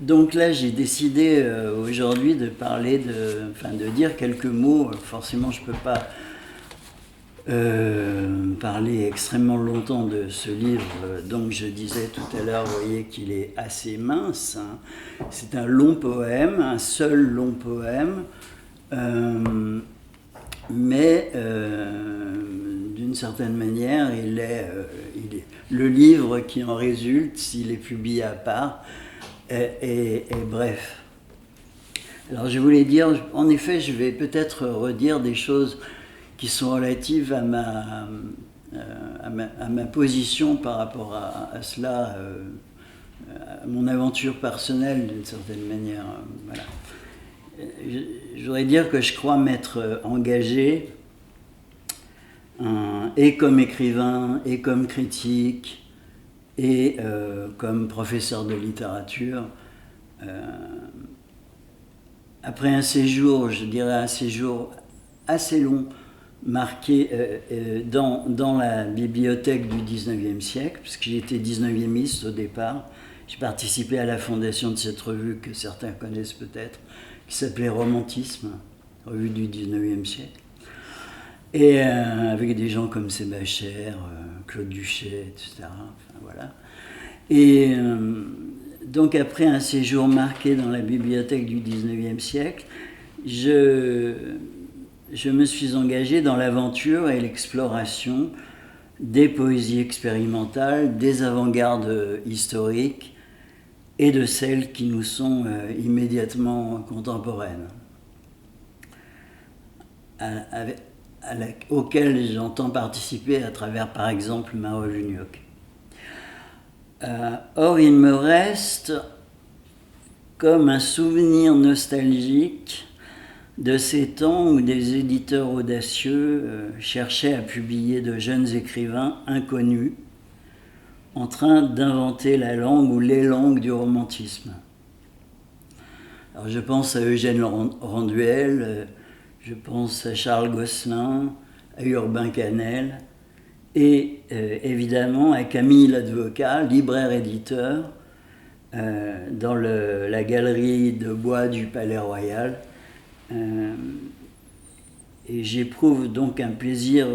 Donc là, j'ai décidé aujourd'hui de parler de dire quelques mots. Forcément, je ne peux pas parler extrêmement longtemps de ce livre. Donc je disais tout à l'heure, vous voyez qu'il est assez mince. Hein. C'est un long poème, un seul long poème, mais d'une certaine manière, il est le livre qui en résulte, s'il est publié à part, est bref. Alors je voulais dire, en effet, je vais peut-être redire des choses qui sont relatives à ma position par rapport à cela, à mon aventure personnelle d'une certaine manière. Voilà. Je voudrais dire que je crois m'être engagé et comme écrivain, et comme critique, et comme professeur de littérature, après un séjour, je dirais un séjour assez long, marqué dans la bibliothèque du 19e siècle, puisque j'étais 19e-iste au départ. J'ai participé à la fondation de cette revue que certains connaissent peut-être, qui s'appelait Romantisme, revue du 19e siècle. Et avec des gens comme Sébacher, Claude Duchet, etc. Enfin, voilà. Et donc après un séjour marqué dans la bibliothèque du 19e siècle, je me suis engagé dans l'aventure et l'exploration des poésies expérimentales, des avant-gardes historiques et de celles qui nous sont immédiatement contemporaines, auxquelles j'entends participer à travers, par exemple, ma revue New York. Or, il me reste comme un souvenir nostalgique de ces temps où des éditeurs audacieux cherchaient à publier de jeunes écrivains inconnus en train d'inventer la langue ou les langues du romantisme. Alors je pense à Eugène Randuel, je pense à Charles Gosselin, à Urbain Canel et évidemment à Camille Ladvocat, libraire-éditeur, dans la galerie de bois du Palais Royal. Et j'éprouve donc un plaisir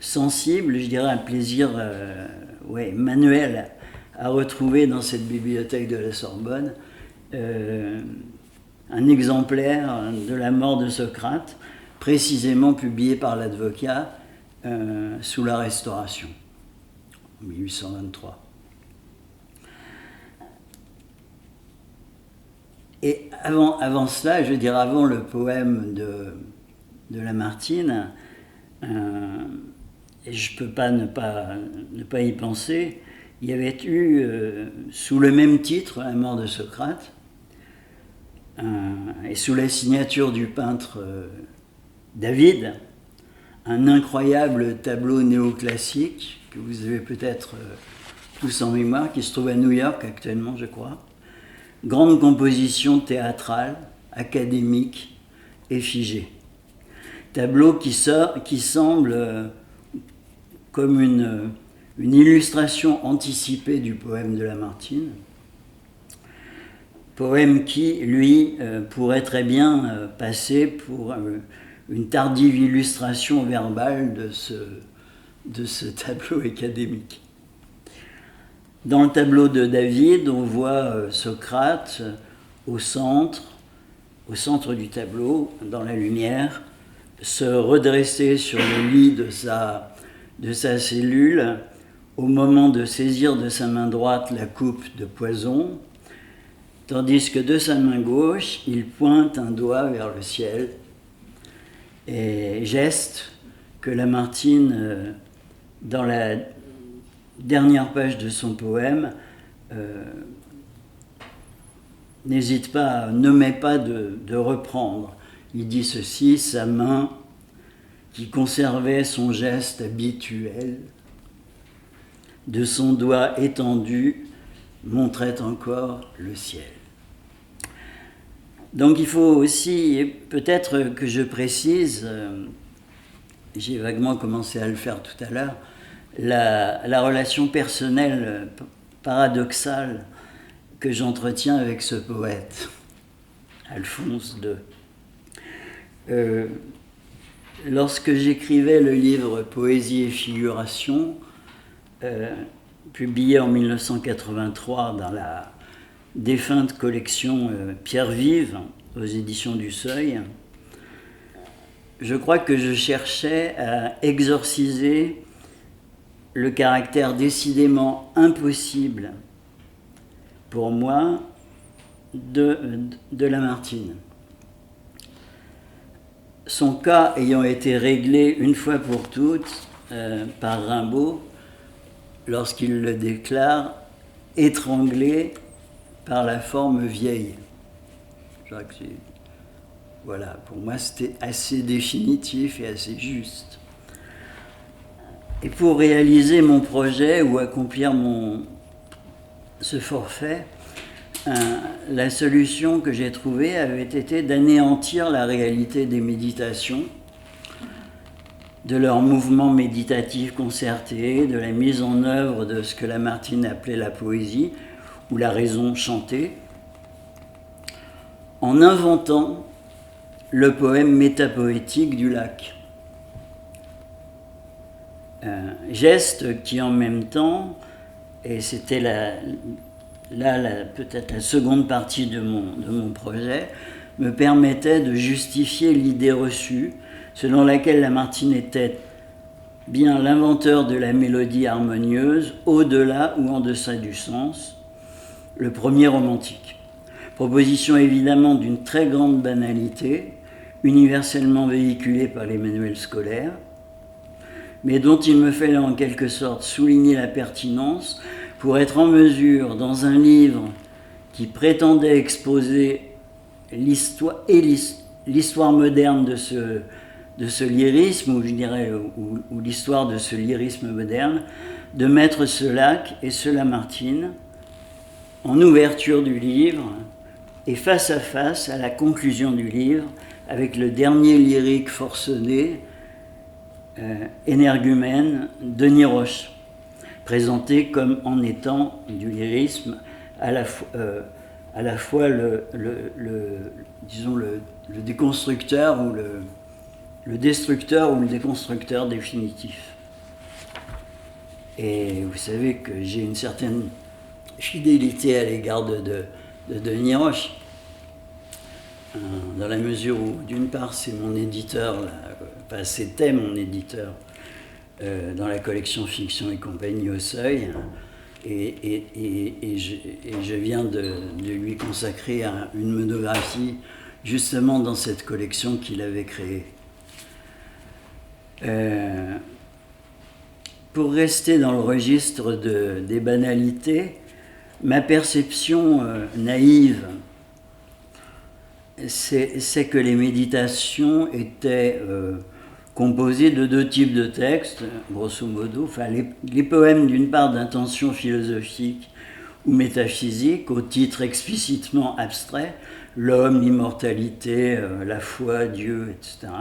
sensible, je dirais un plaisir manuel à retrouver dans cette bibliothèque de la Sorbonne un exemplaire de La mort de Socrate, précisément publié par l'Advocat sous la Restauration, en 1823. Et avant cela, je veux dire avant le poème de Lamartine, et je ne peux pas ne pas y penser, il y avait eu, sous le même titre, La mort de Socrate, et sous la signature du peintre David, un incroyable tableau néoclassique que vous avez peut-être tous en mémoire, qui se trouve à New York actuellement, je crois. Grande composition théâtrale, académique et figée. Tableau qui semble comme une illustration anticipée du poème de Lamartine. Poème qui, lui, pourrait très bien passer pour une tardive illustration verbale de ce tableau académique. Dans le tableau de David, on voit Socrate au centre du tableau, dans la lumière, se redresser sur le lit de sa cellule au moment de saisir de sa main droite la coupe de poison, tandis que de sa main gauche, il pointe un doigt vers le ciel, et geste que Lamartine, dans la dernière page de son poème, n'omet pas de reprendre. Il dit ceci: sa main, qui conservait son geste habituel, de son doigt étendu, montrait encore le ciel. Donc il faut aussi, peut-être que je précise, j'ai vaguement commencé à le faire tout à l'heure, la relation personnelle paradoxale que j'entretiens avec ce poète, Alphonse II. Lorsque j'écrivais le livre Poésie et figuration, publié en 1983 dans la défunte collection Pierre Vive aux éditions du Seuil, je crois que je cherchais à exorciser le caractère décidément impossible pour moi de Lamartine. Son cas ayant été réglé une fois pour toutes par Rimbaud lorsqu'il le déclare étranglé par la forme vieille. Je crois que voilà, pour moi c'était assez définitif et assez juste. Et pour réaliser mon projet ou accomplir ce forfait, la solution que j'ai trouvée avait été d'anéantir la réalité des méditations, de leur mouvement méditatif concerté, de la mise en œuvre de ce que Lamartine appelait la poésie ou la raison chantée, en inventant le poème métapoétique du lac. Un geste qui en même temps, et c'était peut-être la seconde partie de mon projet, me permettait de justifier l'idée reçue selon laquelle Lamartine était bien l'inventeur de la mélodie harmonieuse, au-delà ou en deçà du sens, le premier romantique. Proposition évidemment d'une très grande banalité, universellement véhiculée par les manuels scolaires, mais dont il me fallait en quelque sorte souligner la pertinence pour être en mesure, dans un livre qui prétendait exposer l'histoire moderne de ce lyrisme, ou je dirais, ou l'histoire de ce lyrisme moderne, de mettre ce lac et ce Lamartine en ouverture du livre et face à face à la conclusion du livre avec le dernier lyrique forcené, énergumène, Denis Roche, présenté comme en étant du lyrisme à la fois le déconstructeur ou le destructeur ou le déconstructeur définitif. Et vous savez que j'ai une certaine fidélité à l'égard de Denis Roche, dans la mesure où, d'une part, c'est mon éditeur, enfin, c'était mon éditeur dans la collection Fiction et compagnie au Seuil, et je viens de lui consacrer une monographie justement dans cette collection qu'il avait créée. Pour rester dans le registre des banalités, ma perception naïve, c'est que les méditations étaient composées de deux types de textes, grosso modo. Enfin, les poèmes, d'une part, d'intention philosophique ou métaphysique, au titre explicitement abstrait, l'homme, l'immortalité, la foi, Dieu, etc.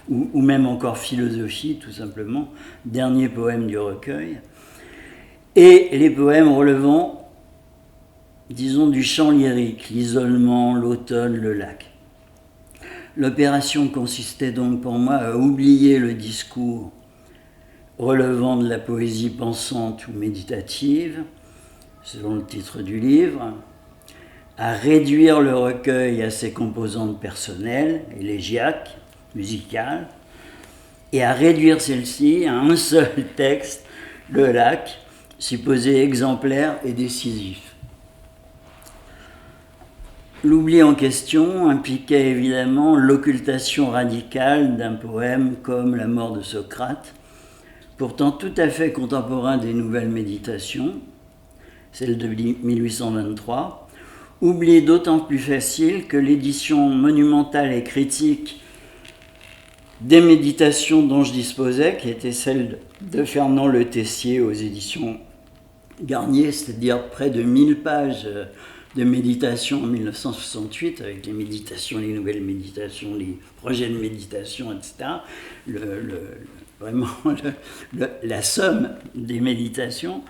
Ou même encore philosophie, tout simplement, dernier poème du recueil. Et les poèmes relevant, disons, du chant lyrique, l'isolement, l'automne, le lac. L'opération consistait donc pour moi à oublier le discours relevant de la poésie pensante ou méditative, selon le titre du livre, à réduire le recueil à ses composantes personnelles, élégiaques, musicales, et à réduire celle-ci à un seul texte, le lac, supposé exemplaire et décisif. L'oubli en question impliquait évidemment l'occultation radicale d'un poème comme La mort de Socrate, pourtant tout à fait contemporain des nouvelles méditations, celle de 1823, oubli d'autant plus facile que l'édition monumentale et critique des méditations dont je disposais, qui était celle de Fernand Le Tessier aux éditions Garnier, c'est-à-dire près de 1000 pages de méditation en 1968, avec les méditations, les nouvelles méditations, les projets de méditation, etc. Vraiment la somme des méditations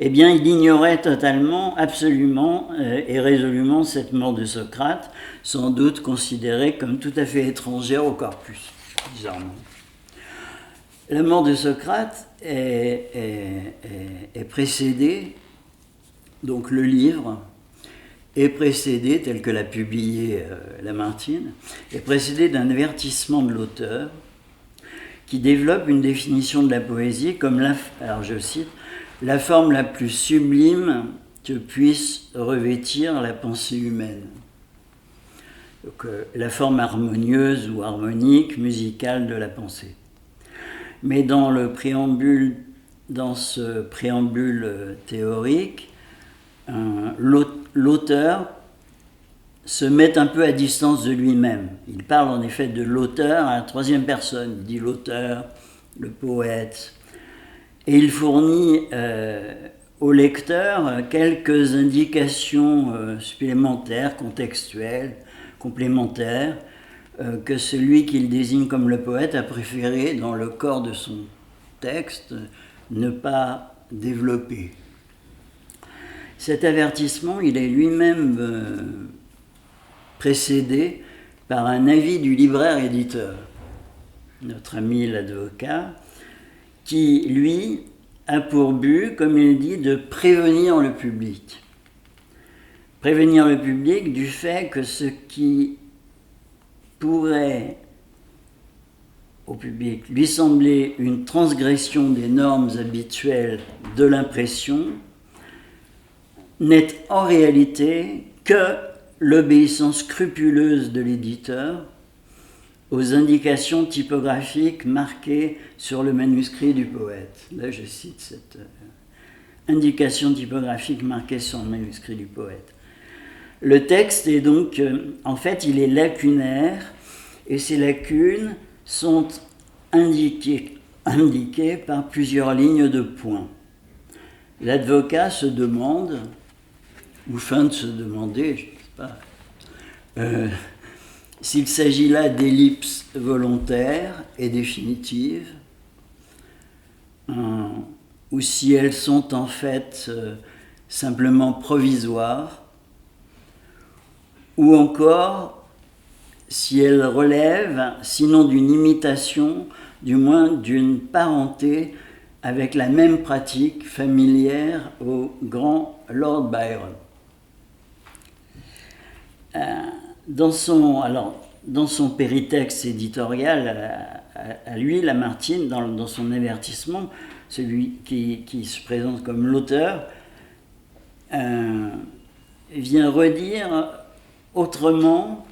eh bien, il ignorait totalement, absolument et résolument cette mort de Socrate, sans doute considérée comme tout à fait étrangère au corpus, bizarrement. La mort de Socrate est précédée, donc le livre est précédé, tel que l'a publié Lamartine, est précédé d'un avertissement de l'auteur qui développe une définition de la poésie comme alors je cite, la forme la plus sublime que puisse revêtir la pensée humaine. Donc, la forme harmonieuse ou harmonique, musicale de la pensée. Mais dans ce préambule théorique, l'auteur se met un peu à distance de lui-même. Il parle en effet de l'auteur à la troisième personne. Il dit l'auteur, le poète. Et il fournit au lecteur quelques indications supplémentaires, contextuelles, complémentaires, que celui qu'il désigne comme le poète a préféré, dans le corps de son texte, ne pas développer. Cet avertissement, il est lui-même précédé par un avis du libraire-éditeur, notre ami l'avocat, qui, lui, a pour but, comme il dit, de prévenir le public. Prévenir le public du fait que ce qui pourrait au public lui sembler une transgression des normes habituelles de l'impression n'est en réalité que l'obéissance scrupuleuse de l'éditeur aux indications typographiques marquées sur le manuscrit du poète. Là, je cite cette indication typographique marquée sur le manuscrit du poète. Le texte est donc, en fait, il est lacunaire, et ces lacunes sont indiquées par plusieurs lignes de points. L'avocat se demande, ou feint de se demander, je ne sais pas, s'il s'agit là d'ellipses volontaires et définitives, ou si elles sont en fait simplement provisoires, ou encore si elles relèvent, sinon d'une imitation, du moins d'une parenté avec la même pratique familière au grand Lord Byron. Dans son péritexte éditorial à lui, Lamartine, dans son avertissement, celui qui se présente comme l'auteur, vient redire autrement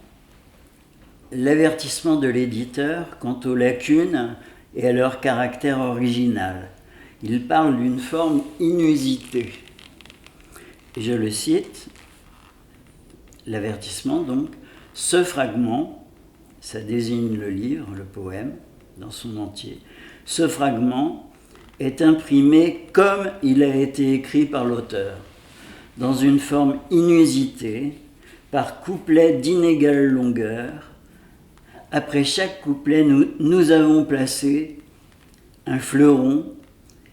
l'avertissement de l'éditeur quant aux lacunes et à leur caractère original. Il parle d'une forme inusitée. Et je le cite, l'avertissement donc, ce fragment, ça désigne le livre, le poème, dans son entier, ce fragment est imprimé comme il a été écrit par l'auteur, dans une forme inusitée, par couplets d'inégale longueur. Après chaque couplet, nous avons placé un fleuron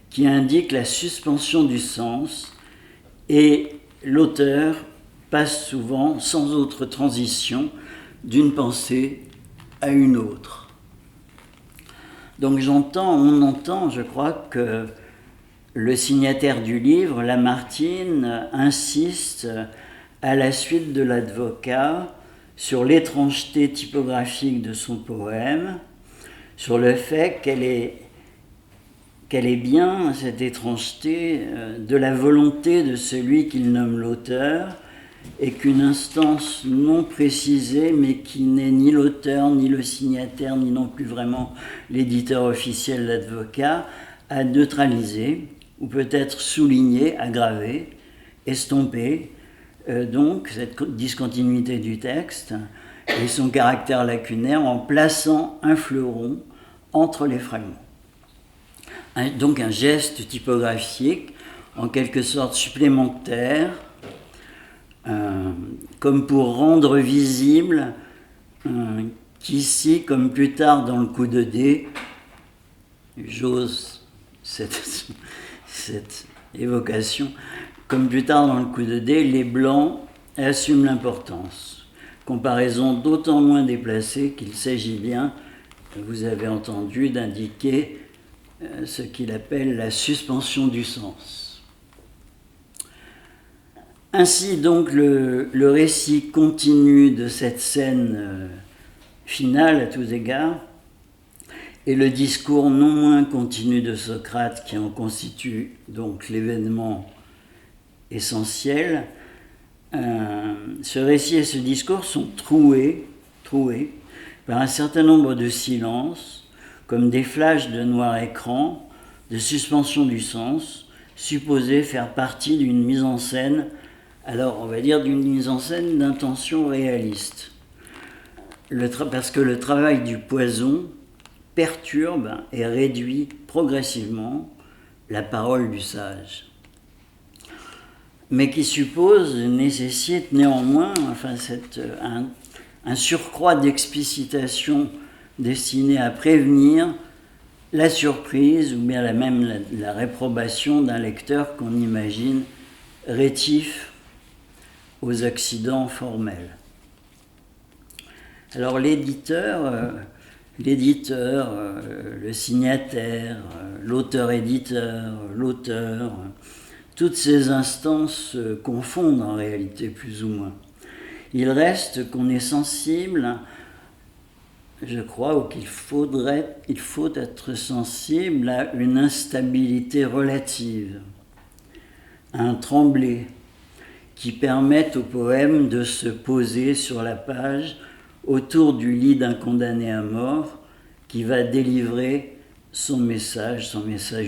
qui indique la suspension du sens, et l'auteur passe souvent, sans autre transition, d'une pensée à une autre. Donc on entend, je crois, que le signataire du livre, Lamartine, insiste à la suite de l'avocat sur l'étrangeté typographique de son poème, sur le fait qu'elle est bien, cette étrangeté, de la volonté de celui qu'il nomme l'auteur, et qu'une instance non précisée, mais qui n'est ni l'auteur, ni le signataire, ni non plus vraiment l'éditeur officiel, l'avocat, a neutralisé, ou peut-être souligné, aggravé, estompé, donc cette discontinuité du texte et son caractère lacunaire en plaçant un fleuron entre les fragments. Donc un geste typographique en quelque sorte supplémentaire, comme pour rendre visible qu'ici, comme plus tard dans le coup de dé, j'ose cette évocation. Comme plus tard dans le coup de dé, les Blancs assument l'importance. Comparaison d'autant moins déplacée qu'il s'agit bien, vous avez entendu, d'indiquer ce qu'il appelle la suspension du sens. Ainsi donc le récit continu de cette scène finale à tous égards, et le discours non moins continu de Socrate qui en constitue donc l'événement essentiel. Ce récit et ce discours sont troués par un certain nombre de silences, comme des flashs de noir écran, de suspension du sens, supposés faire partie d'une mise en scène, alors on va dire d'une mise en scène d'intention réaliste. Parce que le travail du poison perturbe et réduit progressivement la parole du sage. Mais qui nécessite néanmoins un surcroît d'explicitation destiné à prévenir la surprise ou bien la réprobation d'un lecteur qu'on imagine rétif aux accidents formels. Alors l'éditeur, le signataire, l'auteur-éditeur, l'auteur, toutes ces instances se confondent en réalité plus ou moins. Il reste qu'on est sensible, je crois, ou il faut être sensible à une instabilité relative, à un tremblé qui permettent au poème de se poser sur la page autour du lit d'un condamné à mort qui va délivrer son message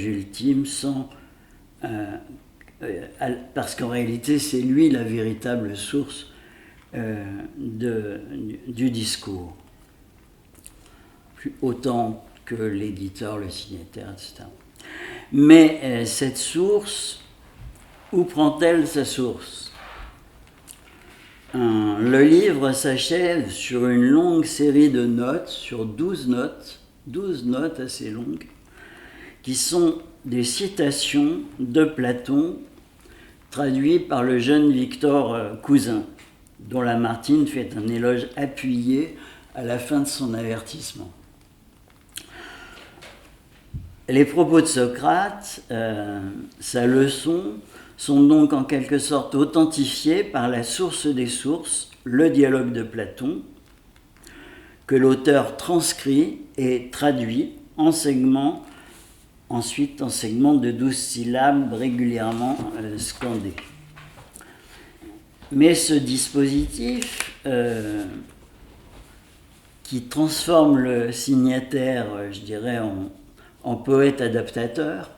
ultime, parce qu'en réalité c'est lui la véritable source du discours, autant que l'éditeur, le signataire, etc. Mais cette source, où prend-elle sa source ? Le livre s'achève sur une longue série de notes, sur 12 notes assez longues, qui sont des citations de Platon traduites par le jeune Victor Cousin, dont Lamartine fait un éloge appuyé à la fin de son avertissement. Les propos de Socrate, sa leçon, sont donc en quelque sorte authentifiés par la source des sources, le dialogue de Platon, que l'auteur transcrit et traduit en segments, ensuite en segments de 12 syllabes régulièrement scandés. Mais ce dispositif qui transforme le signataire, je dirais, en poète adaptateur,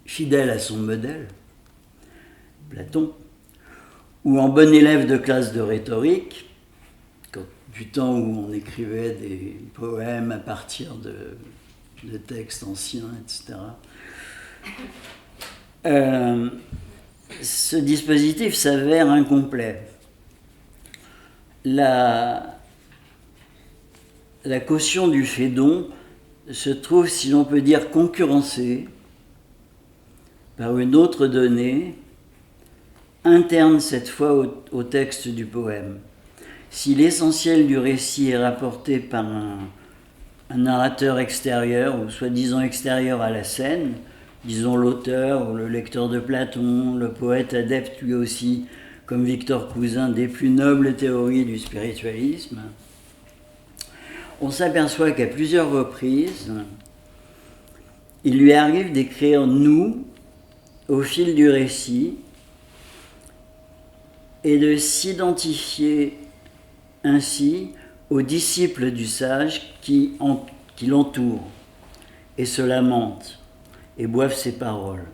fidèle à son modèle, Platon, ou en bon élève de classe de rhétorique, du temps où on écrivait des poèmes à partir de textes anciens, etc. Ce dispositif s'avère incomplet. La caution du Phédon se trouve, si l'on peut dire, concurrencée par une autre donnée, interne cette fois au texte du poème. Si l'essentiel du récit est rapporté par un narrateur extérieur, ou soi-disant extérieur à la scène, disons l'auteur ou le lecteur de Platon, le poète adepte lui aussi, comme Victor Cousin, des plus nobles théories du spiritualisme, on s'aperçoit qu'à plusieurs reprises, il lui arrive d'écrire « nous » au fil du récit et de s'identifier ainsi aux disciples du sage qui l'entourent et se lamentent et boivent ses paroles.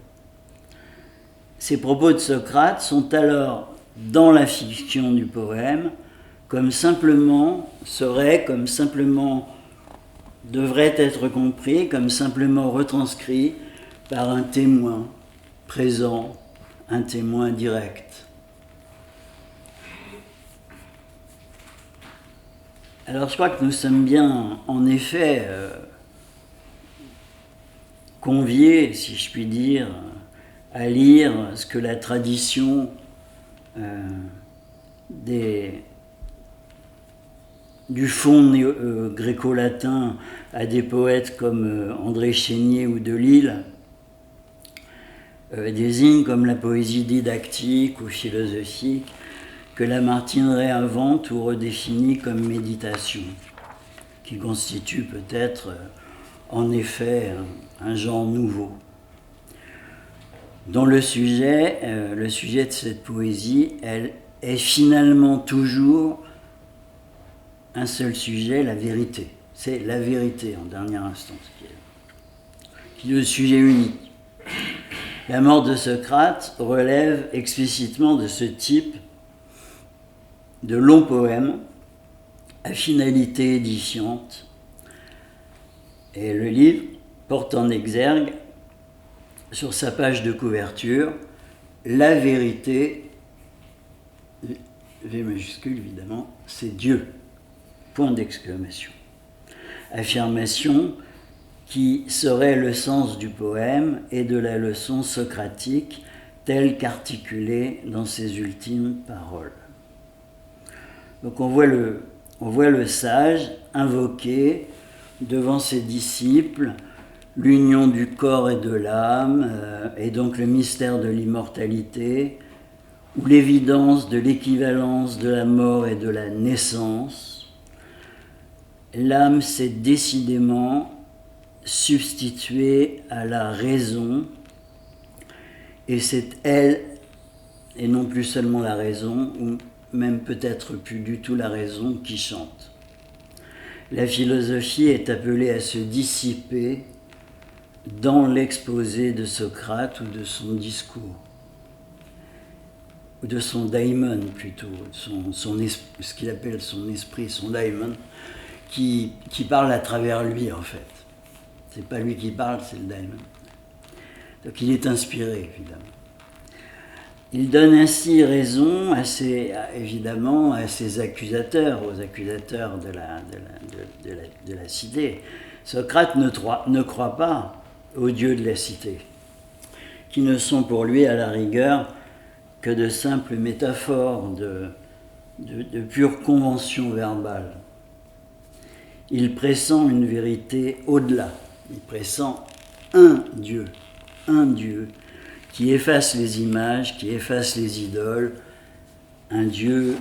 Ces propos de Socrate sont alors dans la fiction du poème devraient être compris comme simplement retranscrits par un témoin présent, un témoin direct. Alors je crois que nous sommes bien, en effet, conviés, si je puis dire, à lire ce que la tradition du fond gréco-latin à des poètes comme André Chénier ou Delille désigne comme la poésie didactique ou philosophique que Lamartine réinvente ou redéfinit comme méditation, qui constitue peut-être en effet un genre nouveau. Dont le sujet de cette poésie, elle est finalement toujours un seul sujet, la vérité. C'est la vérité en dernière instance qui est le sujet unique. La mort de Socrate relève explicitement de ce type de long poème à finalité édifiante. Et le livre porte en exergue, sur sa page de couverture, la vérité, V majuscule évidemment, c'est Dieu. Point d'exclamation. Affirmation qui serait le sens du poème et de la leçon socratique telle qu'articulée dans ses ultimes paroles. Donc on voit le sage invoquer devant ses disciples l'union du corps et de l'âme, et donc le mystère de l'immortalité, ou l'évidence de l'équivalence de la mort et de la naissance. L'âme s'est décidément substituée à la raison, et c'est elle, et non plus seulement la raison, ou même peut-être plus du tout la raison, qui chante. La philosophie est appelée à se dissiper dans l'exposé de Socrate ou de son discours, ou de son daimon plutôt, ce qu'il appelle son esprit, son daimon, qui parle à travers lui en fait. C'est pas lui qui parle, c'est le daimon. Donc il est inspiré évidemment. Il donne ainsi raison évidemment à ses accusateurs, aux accusateurs de la cité. Socrate ne croit pas aux dieux de la cité, qui ne sont pour lui à la rigueur que de simples métaphores, de pure convention verbale. Il pressent une vérité au-delà, il pressent un Dieu qui efface les images, qui efface les idoles, un Dieu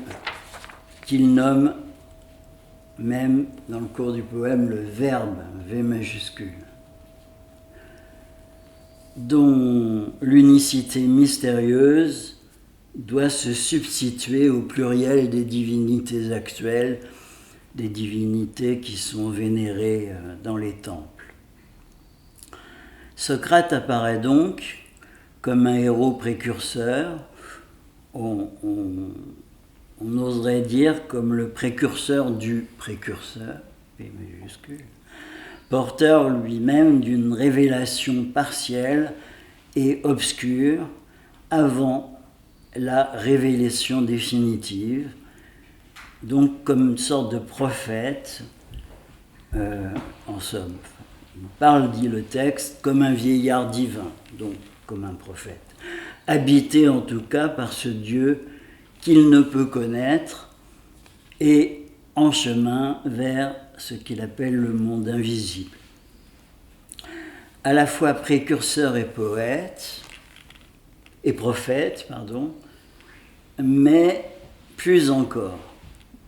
qu'il nomme même dans le cours du poème le Verbe, V majuscule, dont l'unicité mystérieuse doit se substituer au pluriel des divinités actuelles, des divinités qui sont vénérées dans les temples. Socrate apparaît donc comme un héros précurseur, on oserait dire comme le précurseur du précurseur, P majuscule, porteur lui-même d'une révélation partielle et obscure avant la révélation définitive, donc comme une sorte de prophète, en somme. Il parle, dit le texte, comme un vieillard divin, donc comme un prophète, habité en tout cas par ce Dieu qu'il ne peut connaître et en chemin vers ce qu'il appelle le monde invisible. À la fois précurseur et prophète, mais plus encore,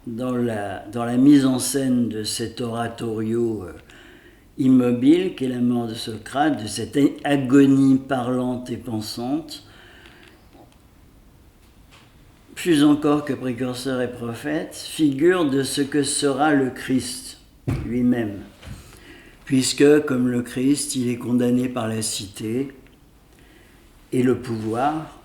dans la mise en scène de cet oratorio immobile qu'est la mort de Socrate, de cette agonie parlante et pensante, plus encore que précurseur et prophète, figure de ce que sera le Christ lui-même, puisque, comme le Christ, il est condamné par la cité et le pouvoir,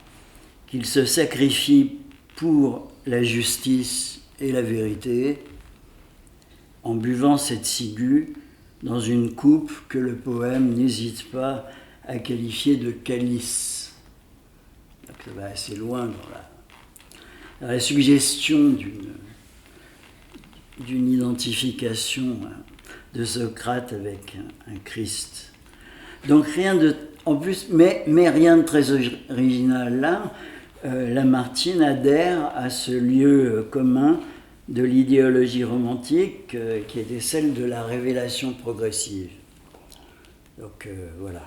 qu'il se sacrifie pour la justice et la vérité, en buvant cette ciguë dans une coupe que le poème n'hésite pas à qualifier de calice. Donc ça va assez loin dans la suggestion d'une identification de Socrate avec un Christ. Donc rien de en plus, mais rien de très original là. Lamartine adhère à ce lieu commun de l'idéologie romantique qui était celle de la révélation progressive. Donc voilà.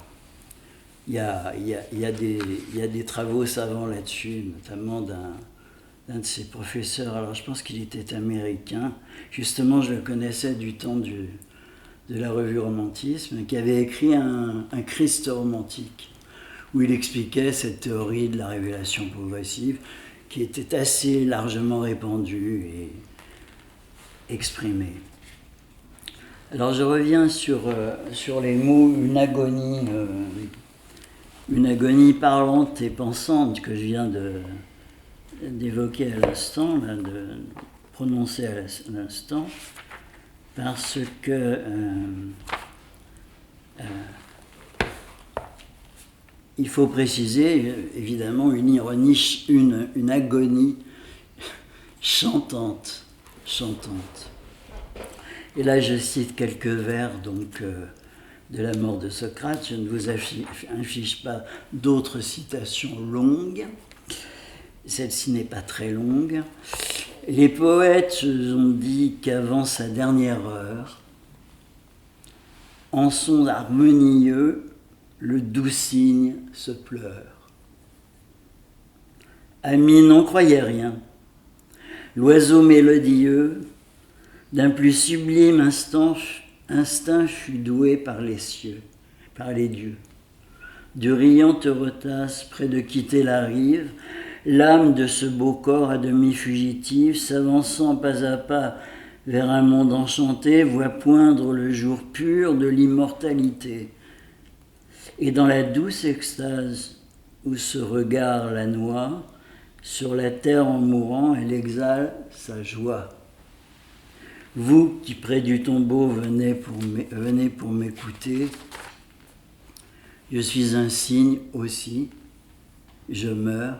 Il y a des travaux savants là-dessus, notamment d'un de ses professeurs. Alors je pense qu'il était américain. Justement, je le connaissais du temps de la revue Romantisme, qui avait écrit un Christ romantique, où il expliquait cette théorie de la révélation progressive, qui était assez largement répandue et exprimée. Alors je reviens sur les mots une agonie parlante et pensante que je viens d'évoquer à l'instant, de prononcer à l'instant, parce que il faut préciser évidemment une ironie, une agonie chantante. Et là je cite quelques vers donc de la mort de Socrate. Je ne vous inflige pas d'autres citations longues. Celle-ci n'est pas très longue. Les poètes ont dit qu'avant sa dernière heure, en son harmonieux, le doux cygne se pleure. Ami n'en croyait rien. L'oiseau mélodieux, d'un plus sublime instinct fut doué par les cieux, par les dieux. Du riant Eurotas, près de quitter la rive, l'âme de ce beau corps à demi fugitif, s'avançant pas à pas vers un monde enchanté, voit poindre le jour pur de l'immortalité. Et dans la douce extase où ce regard la noie, sur la terre en mourant, elle exhale sa joie. Vous qui près du tombeau venez pour m'écouter, je suis un cygne aussi, je meurs,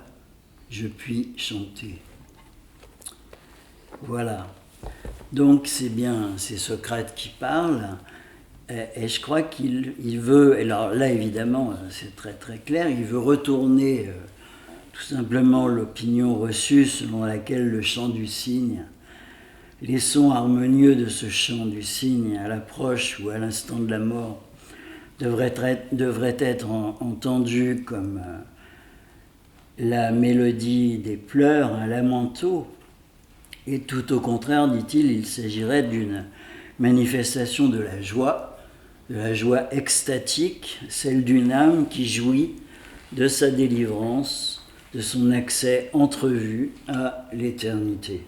je puis chanter. Voilà. Donc c'est Socrate qui parle, et je crois qu'il veut, alors là évidemment c'est très très clair, il veut retourner tout simplement l'opinion reçue selon laquelle le chant du cygne, les sons harmonieux de ce chant du cygne à l'approche ou à l'instant de la mort devraient être entendus comme la mélodie des pleurs, un lamento. Et tout au contraire, dit-il, il s'agirait d'une manifestation de la joie extatique, celle d'une âme qui jouit de sa délivrance, de son accès entrevu à l'éternité.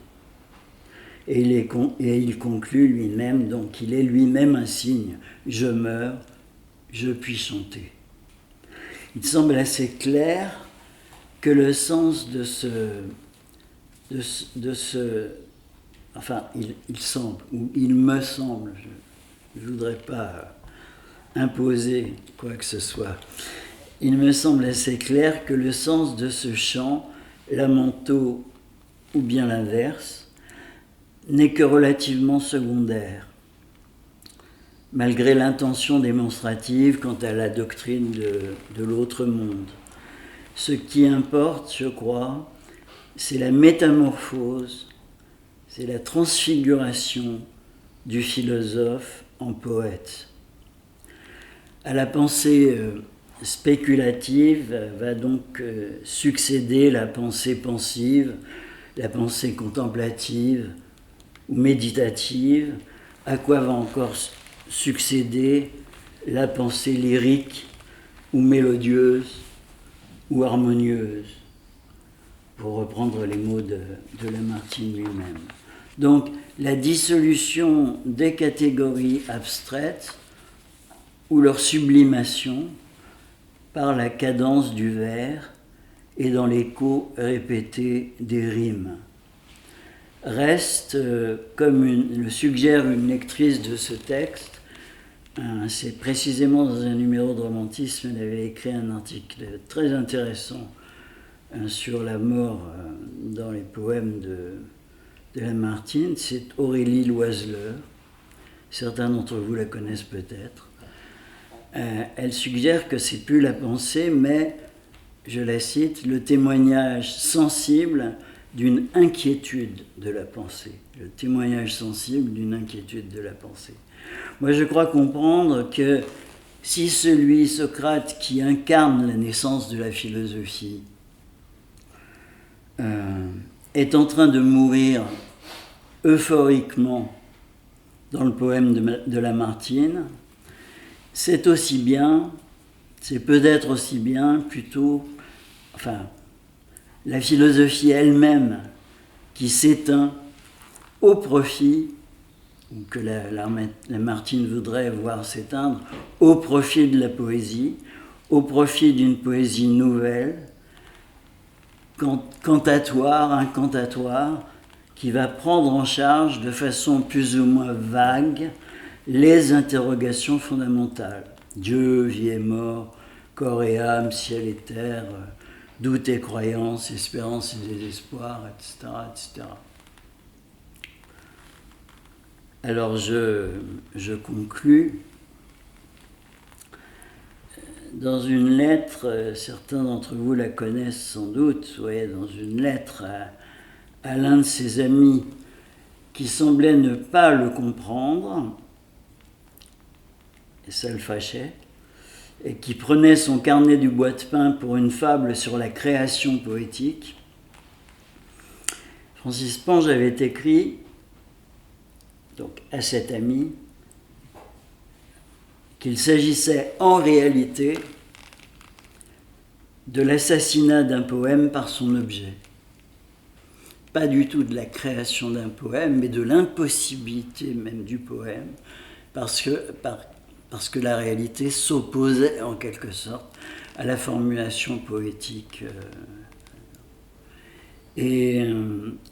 Et il conclut lui-même, donc il est lui-même un cygne. Je meurs, je puis chanter. Il semble assez clair que le sens de ce enfin, il semble, ou il me semble, je ne voudrais pas imposer quoi que ce soit, il me semble assez clair que le sens de ce chant, lamento ou bien l'inverse, n'est que relativement secondaire, malgré l'intention démonstrative quant à la doctrine de l'autre monde. Ce qui importe, je crois, c'est la métamorphose, c'est la transfiguration du philosophe en poète. À la pensée spéculative va donc succéder la pensée pensive, la pensée contemplative ou méditative, à quoi va encore succéder la pensée lyrique ou mélodieuse ou harmonieuse, pour reprendre les mots de Lamartine lui-même. Donc, la dissolution des catégories abstraites ou leur sublimation par la cadence du vers et dans l'écho répété des rimes. Reste, comme le suggère une lectrice de ce texte, c'est précisément dans un numéro de Romantisme, elle avait écrit un article très intéressant sur la mort dans les poèmes de Lamartine. C'est Aurélie Loiseleur, certains d'entre vous la connaissent peut-être. elle suggère que c'est plus la pensée, mais, je la cite, le témoignage sensible d'une inquiétude de la pensée. Le témoignage sensible d'une inquiétude de la pensée. Moi, je crois comprendre que si celui, Socrate, qui incarne la naissance de la philosophie, est en train de mourir euphoriquement dans le poème de Lamartine, c'est aussi bien, c'est peut-être aussi bien, plutôt, enfin, la philosophie elle-même qui s'éteint au profit, ou que Lamartine voudrait voir s'éteindre, au profit de la poésie, au profit d'une poésie nouvelle, cantatoire, incantatoire, qui va prendre en charge de façon plus ou moins vague les interrogations fondamentales. Dieu, vie et mort, corps et âme, ciel et terre, doute et croyance, espérance et désespoir, etc., etc. Alors je conclus. Dans une lettre, certains d'entre vous la connaissent sans doute, ouais, dans une lettre à l'un de ses amis qui semblait ne pas le comprendre, et ça le fâchait, et qui prenait son carnet du bois de pain pour une fable sur la création poétique, Francis Ponge avait écrit donc, à cet ami qu'il s'agissait en réalité de l'assassinat d'un poème par son objet. Pas du tout de la création d'un poème, mais de l'impossibilité même du poème, parce que la réalité s'opposait en quelque sorte à la formulation poétique. Et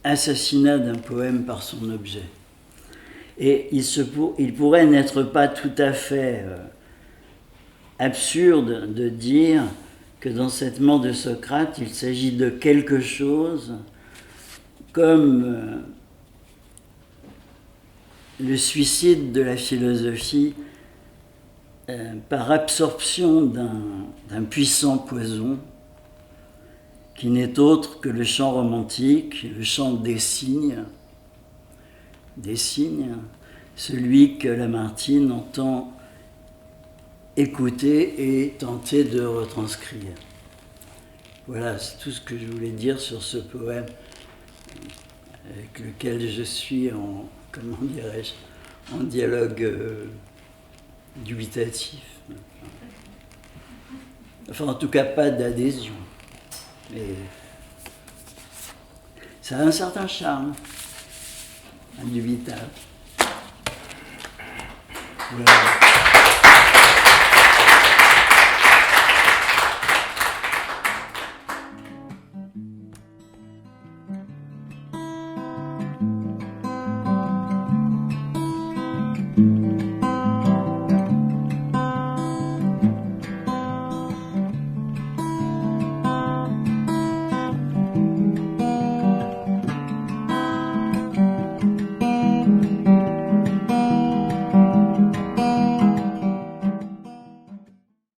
assassinat d'un poème par son objet. Et il pourrait n'être pas tout à fait absurde de dire que dans cette mort de Socrate, il s'agit de quelque chose comme le suicide de la philosophie par absorption d'un puissant poison qui n'est autre que le chant romantique, le chant des signes, celui que Lamartine entend écouter et tenter de retranscrire. Voilà, c'est tout ce que je voulais dire sur ce poème avec lequel je suis en, comment dirais-je, en dialogue dubitatif. Enfin, en tout cas, pas d'adhésion. Mais ça a un certain charme, indubitable. Voilà.